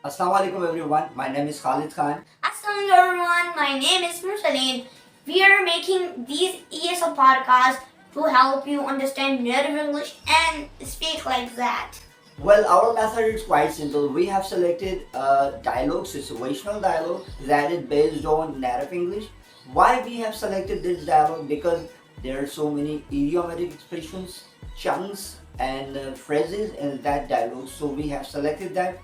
Assalamualaikum everyone, my name is Khalid Khan. Assalamualaikum everyone, my name is Khalid. We are making these ESL podcasts to help you understand native English and speak like that. Well, our method is quite simple. We have selected a dialogue, situational dialogue that is based on native English. Why we have selected this dialogue? Because there are so many idiomatic expressions, chunks and phrases in that dialogue. So we have selected that.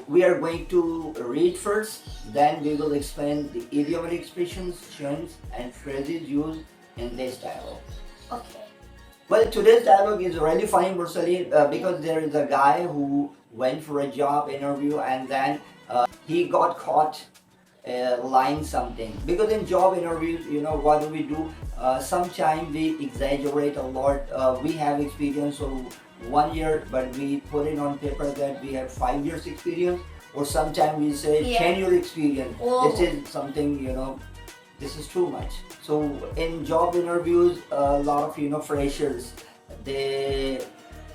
We are going to read first, then we will explain the idiomatic expressions, chunks and phrases used in this dialogue. Okay. Well, today's dialogue is really funny, Mursali, because there is a guy who went for a job interview and then he got caught lying something. Because in job interviews, what do we do? Sometimes we exaggerate a lot. We have experience of 1 year, but we put it on paper that we have 5 years experience. Or sometimes we say 10 year experience. Oh. This is something, this is too much. So in job interviews, a lot of freshers, they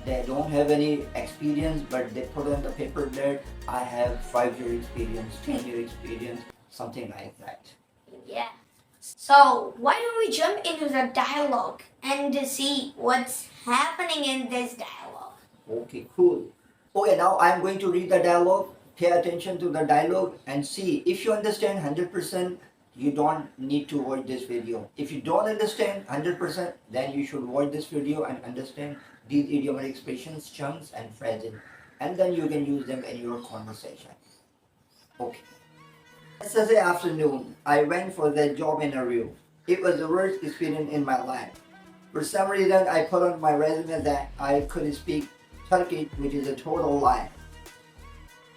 don't have any experience, but they put on the paper that I have 5 year experience, 10 year experience, something like that. Yeah. So why don't we jump into the dialogue and see what's happening in this dialogue? Okay, cool. Okay, now I'm going to read the dialogue. Pay attention to the dialogue and see if you understand 100%. You don't need to watch this video. If you don't understand 100%, then you should watch this video and understand these idiomatic expressions, chunks and phrases, and then you can use them in your conversation. Okay. Yesterday afternoon, I went for the job interview. It was the worst experience in my life. For some reason, I put on my resume that I could speak Turkish, which is a total lie.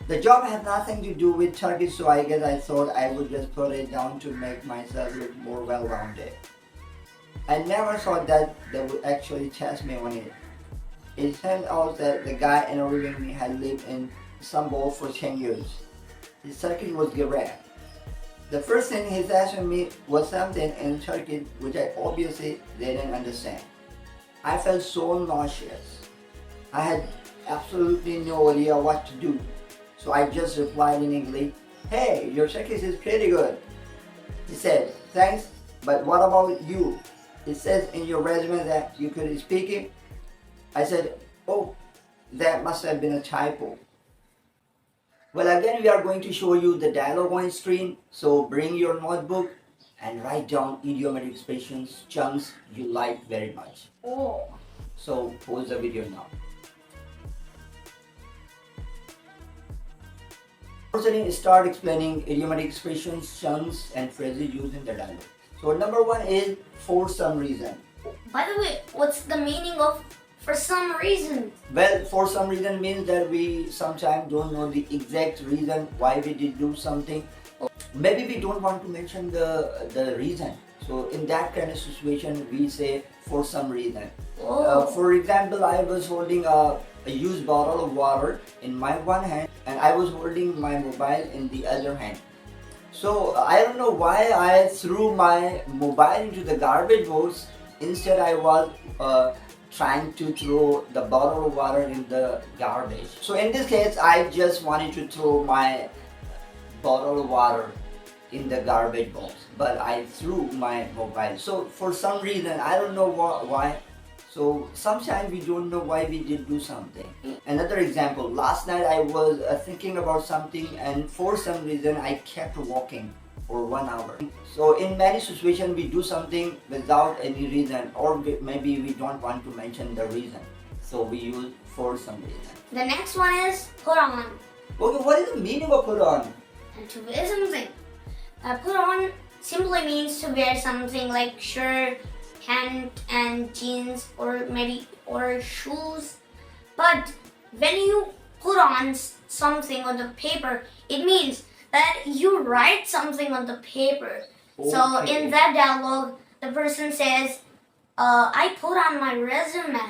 The job had nothing to do with Turkish, so I guess I thought I would just put it down to make myself look more well-rounded. I never thought that they would actually test me on it. It turned out that the guy interviewing me had lived in Istanbul for 10 years. His Turkish was great. The first thing he asked me was something in Turkish which I obviously didn't understand. I felt so nauseous. I had absolutely no idea what to do. So I just replied in English, "Hey, your Turkish is pretty good." He said, "Thanks, but what about you? It says in your resume that you could speak it." I said, "Oh, that must have been a typo." Well, again, we are going to show you the dialogue on screen. So bring your notebook and write down idiomatic expressions, chunks you like very much. Oh. So pause the video now. Start explaining idiomatic expressions, chunks and phrases used in the dialogue. So number one is for some reason. By the way, what's the meaning of for some reason? Well, for some reason means that we sometimes don't know the exact reason why we did do something. Maybe we don't want to mention the reason. So in that kind of situation, we say for some reason. Oh. For example, I was holding a used bottle of water in my one hand and I was holding my mobile in the other hand. So I don't know why I threw my mobile into the garbage box. Instead, I was trying to throw the bottle of water in the garbage. So in this case, I just wanted to throw my bottle of water in the garbage box, but I threw my mobile. So for some reason, I don't know why. So sometimes we don't know why we did do something. Another example, last night I was thinking about something and for some reason I kept walking for 1 hour. So in many situations we do something without any reason, or maybe we don't want to mention the reason. So we use for some reason. The next one is put on. Okay, what is the meaning of put on? And to wear something. Put on simply means to wear something like shirt, pant and jeans or shoes. But when you put on something on the paper, it means that you write something on the paper. Okay. So in that dialogue, the person says, I put on my resume.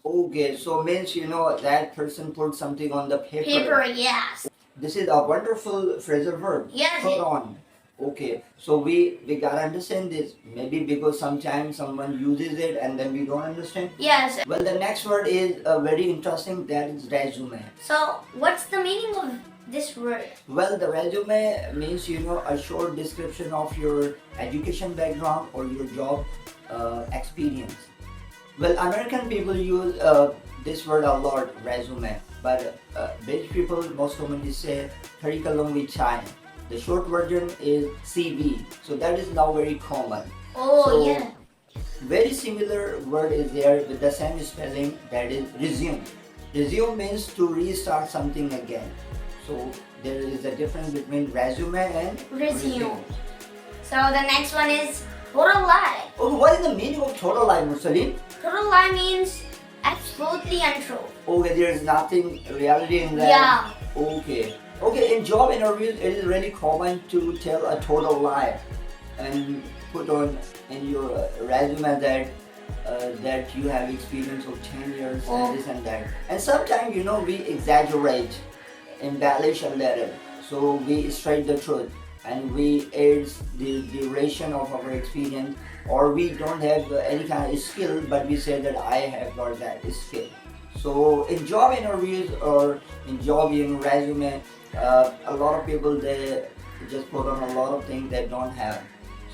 Okay, so means that person put something on the paper. Paper, yes. This is a wonderful phrasal verb. Yes. Put on. Okay, so we gotta understand this. Maybe because sometimes someone uses it and then we don't understand. Yes. Well, the next word is very interesting. That is resume. So, what's the meaning of this word? Well, the resume means a short description of your education background or your job experience. Well, American people use this word a lot, resume, but British people most commonly say curriculum vitae. The short version is CV, so that is now very common. Oh, So, yeah. very similar word is there with the same spelling, that is resume. Resume means to restart something again. So there is a difference between resume and Resume. So, the next one is total lie. Oh, what is the meaning of total lie, Mursaleen? Total lie means absolutely untrue. Okay, there is nothing reality in that. Yeah. Okay. Okay, in job interviews, it is really common to tell a total lie and put on in your resume that you have experience of 10 years and this and that. And sometimes, we exaggerate, embellish a little. So we straight the truth and we add the duration of our experience, or we don't have any kind of skill, but we say that I have got that skill. So in job interviews or in job resume, a lot of people they just put on a lot of things they don't have.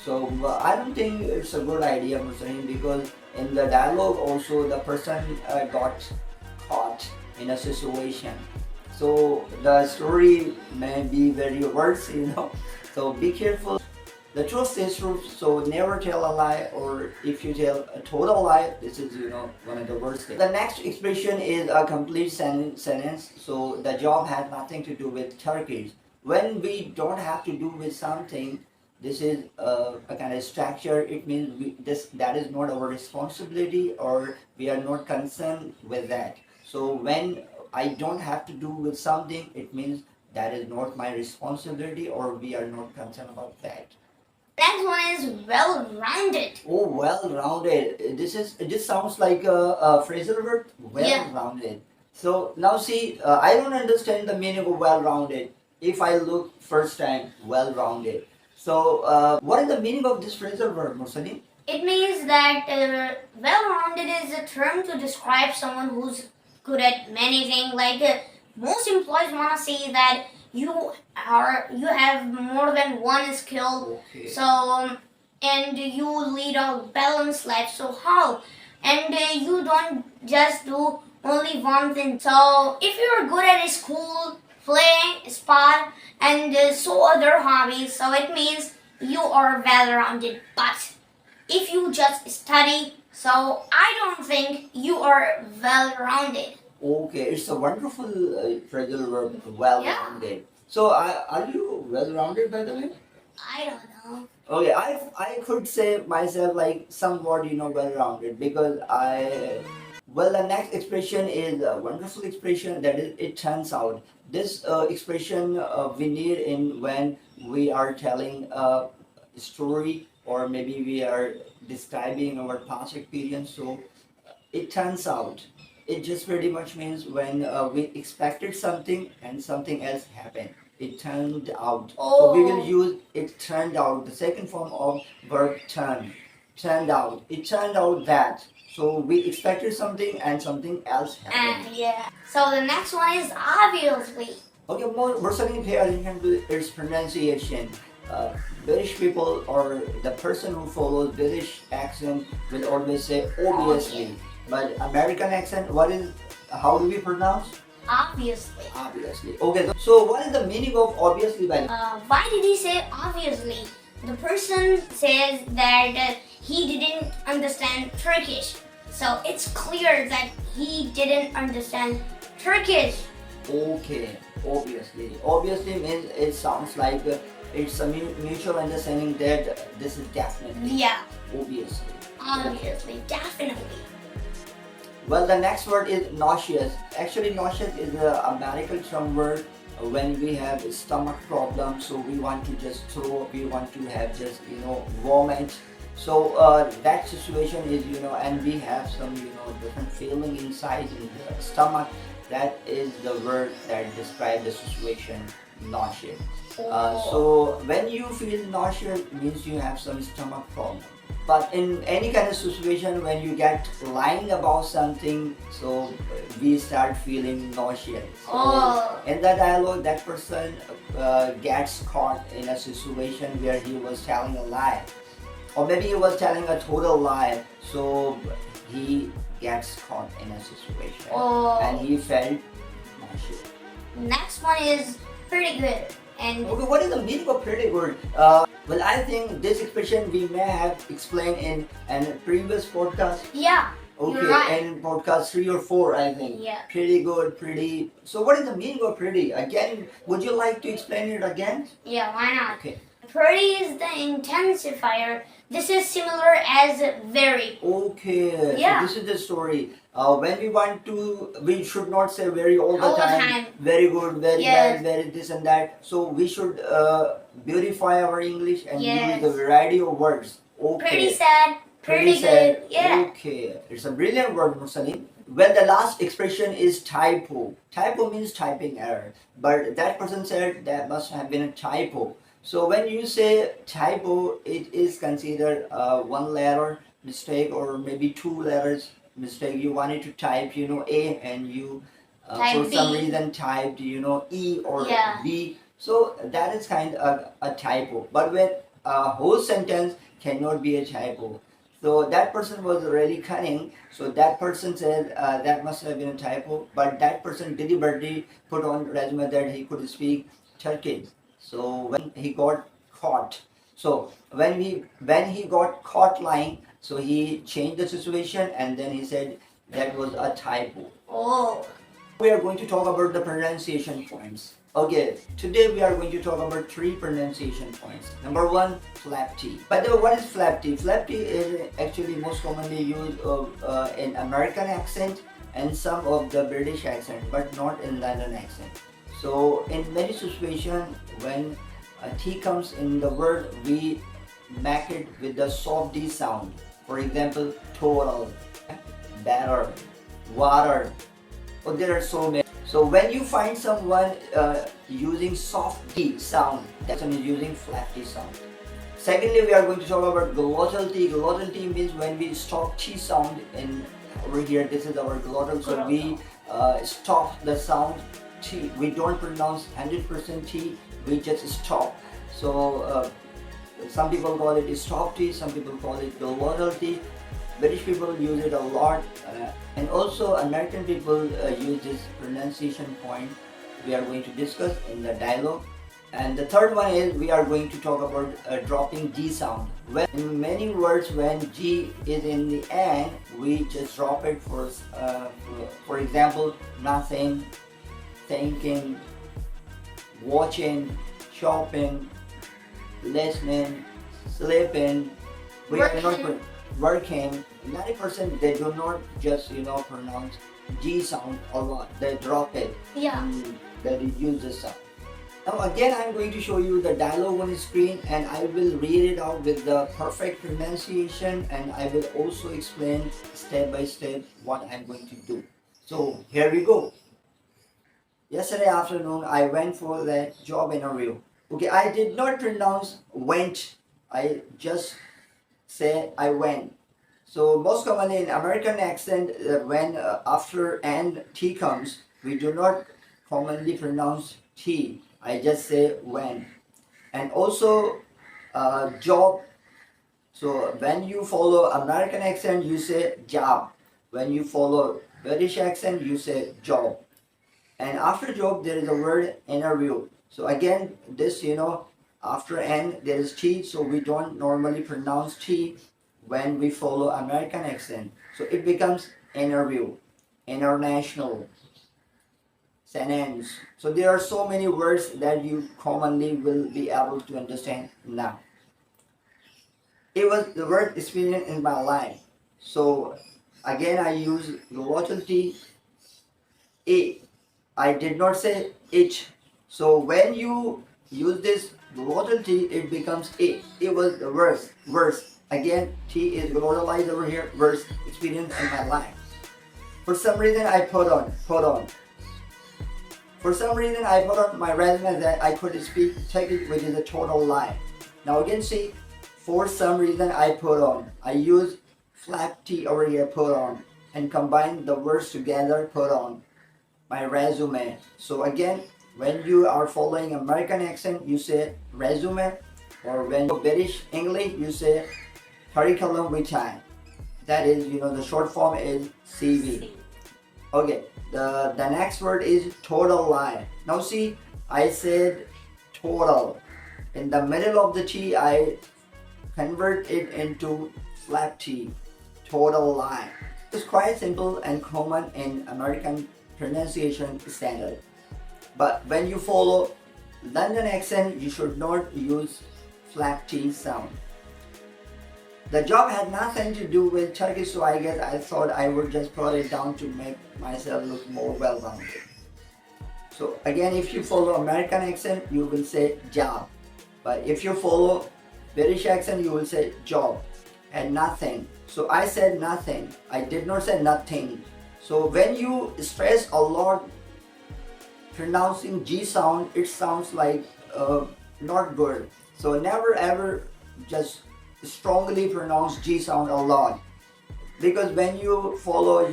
So I don't think it's a good idea, Muslim, because in the dialogue also the person got caught in a situation. So the story may be very worse. So be careful. The truth is truth, so never tell a lie, or if you tell a total lie, this is one of the worst things. The next expression is a complete sentence. So the job has nothing to do with Turkish. When we don't have to do with something, this is a kind of structure. It means that is not our responsibility, or we are not concerned with that. So when I don't have to do with something, it means that is not my responsibility, or we are not concerned about that. Next one is well-rounded. Oh, well-rounded. This sounds like a phrasal verb. Well-rounded. So now see, I don't understand the meaning of well-rounded. If I look first time, well-rounded. So what is the meaning of this phrasal verb, Musani? It means that well-rounded is a term to describe someone who's good at many things. Like most employees want to say that you have more than one skill. Okay. So and you lead a balanced life. So how? And you don't just do only one thing. So if you're good at school, play, sport, and so other hobbies, so it means you are well-rounded. But if you just study, so I don't think you are well-rounded. Okay, it's a wonderful phrasal verb, well-rounded. So are you well-rounded, by the way? I don't know. Okay, I could say myself like somewhat well-rounded, because the next expression is a wonderful expression, that is it turns out. This expression we need in when we are telling a story, or maybe we are describing our past experience. So it turns out. It just pretty much means when we expected something and something else happened. It turned out. So we will use it turned out, the second form of verb turn. Turned out. It turned out that. So we expected something and something else happened. Yeah. So the next one is obviously. Okay, more something pay attention to its pronunciation. British people, or the person who follows British accent, will always say obviously. But American accent, how do we pronounce? Obviously. Obviously. Okay, so what is the meaning of obviously, by Why did he say obviously? The person says that he didn't understand Turkish. So it's clear that he didn't understand Turkish. Okay, obviously. Obviously means it sounds like it's a mutual understanding that this is definitely. Yeah. Obviously. Obviously, definitely. Well, the next word is nauseous. Actually, nauseous is a medical term word when we have stomach problems. So we want to just throw, we want to have just vomit. So that situation is and we have some different feeling inside in the stomach. That is the word that describes the situation nauseous. Oh. So when you feel nauseous, means you have some stomach problem. But in any kind of situation, when you get lying about something, so we start feeling nauseous. So Oh. in the dialogue, that person gets caught in a situation where he was telling a lie, or maybe he was telling a total lie. So he gets caught in a situation, Oh. and he felt nauseous. Next one is pretty good. And Okay, what is the meaning of pretty good? Well, I think this expression we may have explained in a previous podcast. yeah, Okay, you're right. in podcast 3 or 4, I think. Yeah. Pretty good, pretty. So, what is the meaning of pretty? Again, would you like to explain it again? Yeah, why not? Okay. Pretty is the intensifier. This is similar as very. Okay. Yeah. So this is the story. When we want to, we should not say very all the All the time. time. Very good, very Yes. bad, very this and that. So we should beautify our English and Yes. use a variety of words. Okay. Pretty sad. Pretty sad. good. Yeah. Okay. It's a brilliant word, Musalim. Well, the last expression is typo. Typo means typing error. But that person said that must have been a typo. So when you say typo, it is considered one letter mistake or maybe two letters mistake. You wanted to type, A, and you Type for some B. reason typed, E or Yeah. B. So that is kind of a typo. But when a whole sentence cannot be a typo. So that person was really cunning. So that person said that must have been a typo. But that person deliberately put on resume that he could speak Turkish. So when he got caught, so when he got caught lying, so he changed the situation and then he said that was a typo. Oh. We are going to talk about the pronunciation points. Okay, today we are going to talk about 3 pronunciation points. Number 1, flap T. By the way, what is flap T? Flap T is actually most commonly used in American accent and some of the British accent, but not in London accent. So in many situations, when a T comes in the word, we make it with the soft D sound. For example, total, better, water. Oh, there are so many. So when you find someone using soft T sound, that person is using flap T sound. Secondly, we are going to talk about glottal T. Glottal T means when we stop T sound in over here. This is our glottal. So we stop the sound T. We don't pronounce 100% T. We just stop. So some people call it stop T. Some people call it glottal T. British people use it a lot, and also American people use this pronunciation point we are going to discuss in the dialogue. And the third one is we are going to talk about dropping G sound. When in many words, when G is in the end, we just drop it for example, nothing, thinking, watching, shopping, listening, sleeping. We are not working. 90% they do not just pronounce G sound a lot. They drop it. Yeah. They reduce the sound. Now again, I'm going to show you the dialogue on the screen, and I will read it out with the perfect pronunciation, and I will also explain step by step what I'm going to do. So here we go. Yesterday afternoon, I went for the job interview. Okay, I did not pronounce went. I just say I went. So most commonly in American accent, when after and T comes, we do not commonly pronounce T. I just say when. And also job. So when you follow American accent, you say job. When you follow British accent, you say job. And after job, there is a word interview. So again, this after N there is T, so we don't normally pronounce T when we follow American accent. So it becomes interview, international, sentence. So there are so many words that you commonly will be able to understand now. It was the word experience in my life. So again, I use glottal T, A. I did not say it. So when you use this glottal T, it becomes A. It was the verse. Again, T is glottalized over here, verse, experience in my life. For some reason, I put on. For some reason, I put on my resume that I could speak Turkish, which is a total lie. Now again, see, for some reason I use flap T over here, put on, and combine the words together, put on my resume. So again, when you are following American accent, you say resume, or when you British English, you say curriculum vitae. That is, the short form is CV. Okay, the next word is total lie. Now see, I said total. In the middle of the T, I convert it into flap T. Total lie. It's quite simple and common in American pronunciation standard. But when you follow London accent, you should not use flap T sound. The job had nothing to do with Turkish, so I thought I would just put it down to make myself look more well-rounded. So again, if you follow American accent, you will say job. But if you follow British accent, you will say job and nothing. So I said nothing. I did not say nothing. So when you stress a lot pronouncing G sound, it sounds like not good. So never ever just strongly pronounce G sound a lot, because when you follow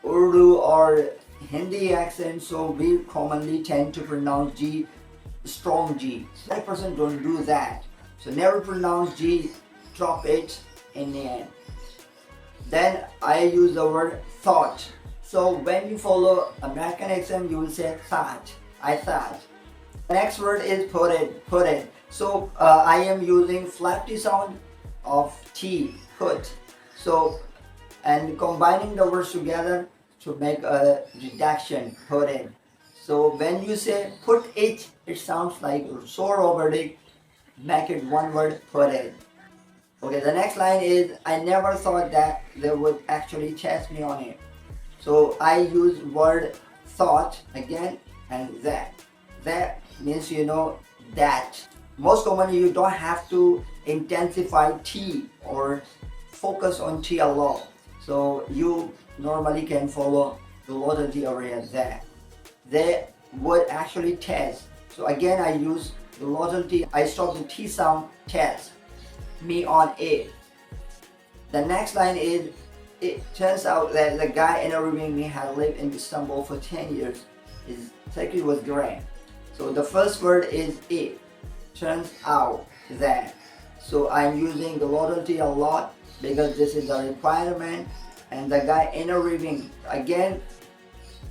Urdu or Hindi accent, so we commonly tend to pronounce G strong G. That person don't do that. So never pronounce G, drop it in the end. Then I use the word thought. So when you follow American accent, you will say thought. I thought. The next word is put it. So I am using flap T sound of T, put. So, and combining the words together to make a reduction, put it. So when you say put it, it sounds like so robotic. Make it one word, put it. Okay, the next line is, I never thought that they would actually test me on it. So I use word thought again and that. That means that. Most commonly, you don't have to intensify T or focus on T a lot. So you normally can follow the glottally over here, that. They would actually test. So again, I use the glottally. I stop the T sound, test me on it. The next line is, it turns out that the guy interviewing me had lived in Istanbul for 10 years. His Turkish was great. So the first word is it. Turns out that. So I'm using the glottally a lot because this is a requirement. And the guy interviewing, again,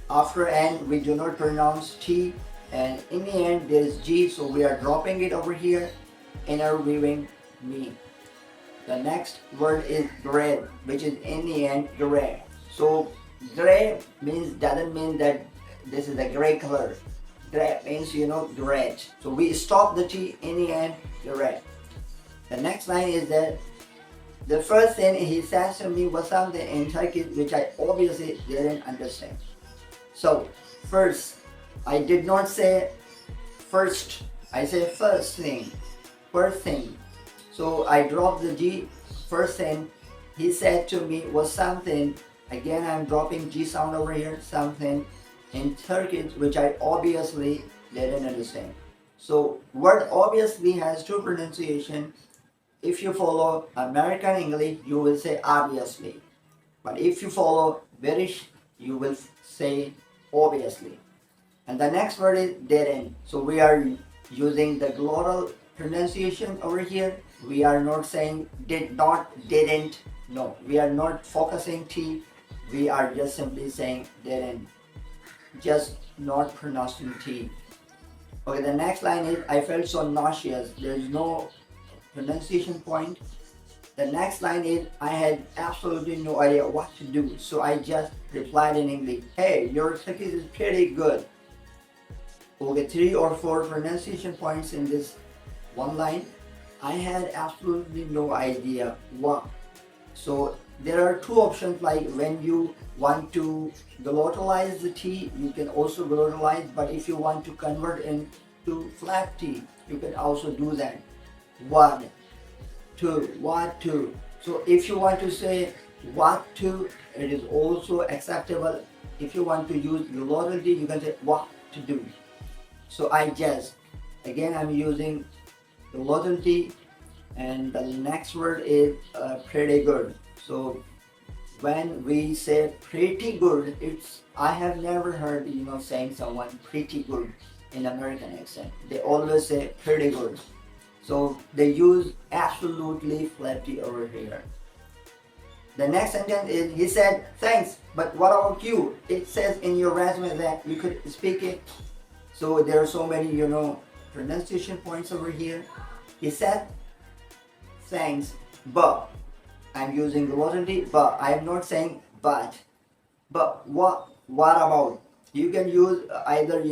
after N we do not pronounce T, and in the end there is G, so we are dropping it over here. Interviewing me. The next word is gray, which is in the end gray. So gray doesn't mean that this is a gray color. Gray means gray. So we stop the T in the end, gray. The next line is that the first thing he says to me was something in Turkish which I obviously didn't understand. So first, I did not say first, I said first thing. So I dropped the G. First thing he said to me was something. Again, I'm dropping G sound over here, something in Turkish which I obviously didn't understand. So word obviously has two pronunciation. If you follow American English, you will say obviously. But if you follow British, you will say obviously. And the next word is didn't. So we are using the glottal pronunciation over here. We are not saying did not, didn't. No, we are not focusing T. We are just simply saying didn't. Just not pronouncing T. Okay, the next line is, I felt so nauseous. There is no pronunciation point. The next line is, I had absolutely no idea what to do. So I just replied in English, hey, your Turkish is pretty good. Okay, 3 or 4 pronunciation points in this one line. I had absolutely no idea what. So there are two options, like when you want to glottalize the T, you can also glottalize, but if you want to convert into flap T, you can also do that. What to. So if you want to say what to, it is also acceptable. If you want to use loyalty, you can say what to do. So I just, again I'm using loyalty, and the next word is pretty good. So when we say pretty good, it's, I have never heard saying someone pretty good in American accent. They always say pretty good. So they use absolutely flappy over here. The next sentence is, he said thanks, but what about you? It says in your resume that you could speak it. So there are so many pronunciation points over here. He said thanks, but I'm using the loyalty, but I am not saying but. But what about? You can use either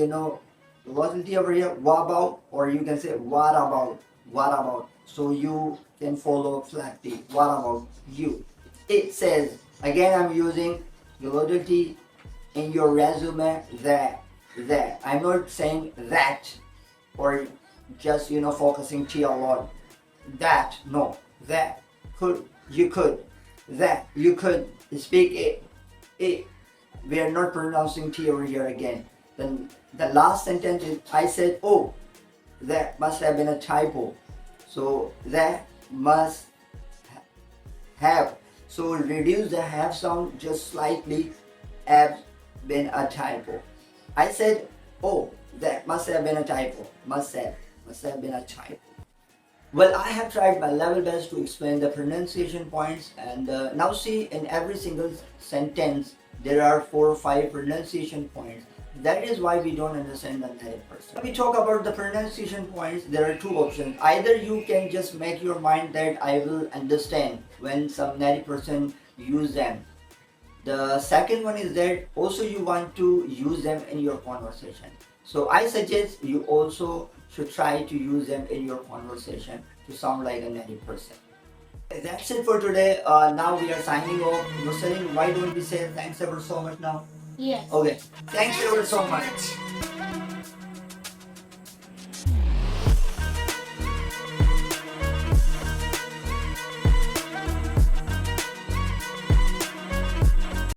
loyalty over here, what about, or you can say what about, what about. So you can follow flappy. What about you? It says, again I'm using loyalty in your resume that. I'm not saying that, or just focusing T a lot. That, no, that could, you could, that you could speak it. We are not pronouncing T over here again. Then the last sentence is, I said oh, that must have been a typo. So that must have. So reduce the have sound just slightly, have been a typo. I said oh, that must have been a typo. Must have been a typo. Well, I have tried my level best to explain the pronunciation points, and now see, in every single sentence there are 4 or 5 pronunciation points. That is why we don't understand the native person. When we talk about the pronunciation points, there are 2 options. Either you can just make your mind that I will understand when some native person use them. The second one is that also you want to use them in your conversation. So I suggest you also should try to use them in your conversation to sound like a native person. That's it for today. Now we are signing off. Rosaline, why don't we say thanks ever so much now? Yes. Okay. Thanks ever so much.